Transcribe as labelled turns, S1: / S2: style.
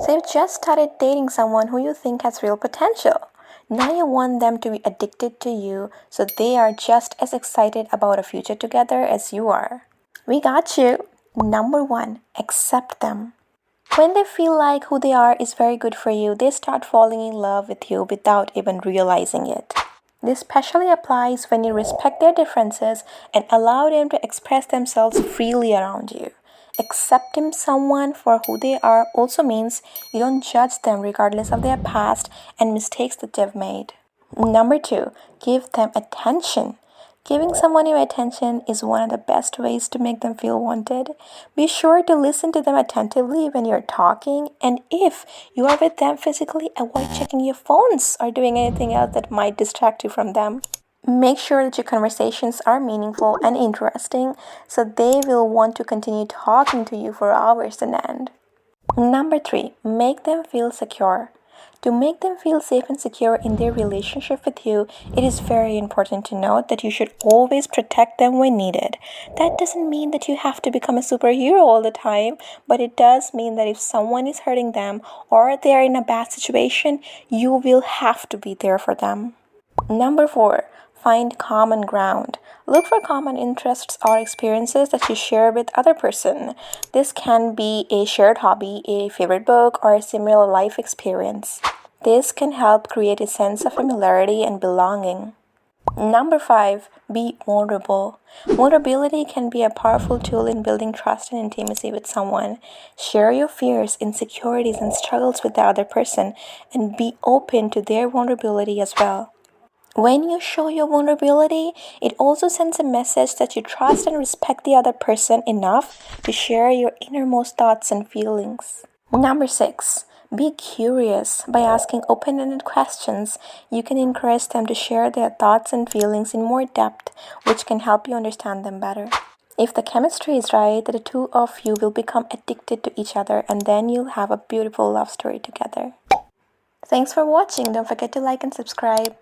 S1: So you've just started dating someone who you think has real potential. Now you want them to be addicted to you so they are just as excited about a future together as you are. We got you. Number 1, accept them. When they feel like who they are is very good for you, they start falling in love with you without even realizing it. This especially applies when you respect their differences and allow them to express themselves freely around you. Accepting someone for who they are also means you don't judge them regardless of their past and mistakes that they've made. Number 2, give them attention. Giving someone your attention is one of the best ways to make them feel wanted. Be sure to listen to them attentively when you're talking, and if you are with them physically, avoid checking your phones or doing anything else that might distract you from them. Make sure that your conversations are meaningful and interesting so they will want to continue talking to you for hours on end. Number 3, make them feel secure. To make them feel safe and secure in their relationship with you, it is very important to note that you should always protect them when needed. That doesn't mean that you have to become a superhero all the time, but it does mean that if someone is hurting them or they are in a bad situation, you will have to be there for them. Number 4, find common ground. Look for common interests or experiences that you share with other person. This can be a shared hobby, a favorite book, or a similar life experience. This can help create a sense of familiarity and belonging. Number 5, be vulnerable. Vulnerability can be a powerful tool in building trust and intimacy with someone. Share your fears, insecurities, and struggles with the other person, and be open to their vulnerability as well. When you show your vulnerability, it also sends a message that you trust and respect the other person enough to share your innermost thoughts and feelings. Number 6, be curious. By asking open-ended questions, you can encourage them to share their thoughts and feelings in more depth, which can help you understand them better. If the chemistry is right, the two of you will become addicted to each other, and then you'll have a beautiful love story together. Thanks for watching. Don't forget to like and subscribe.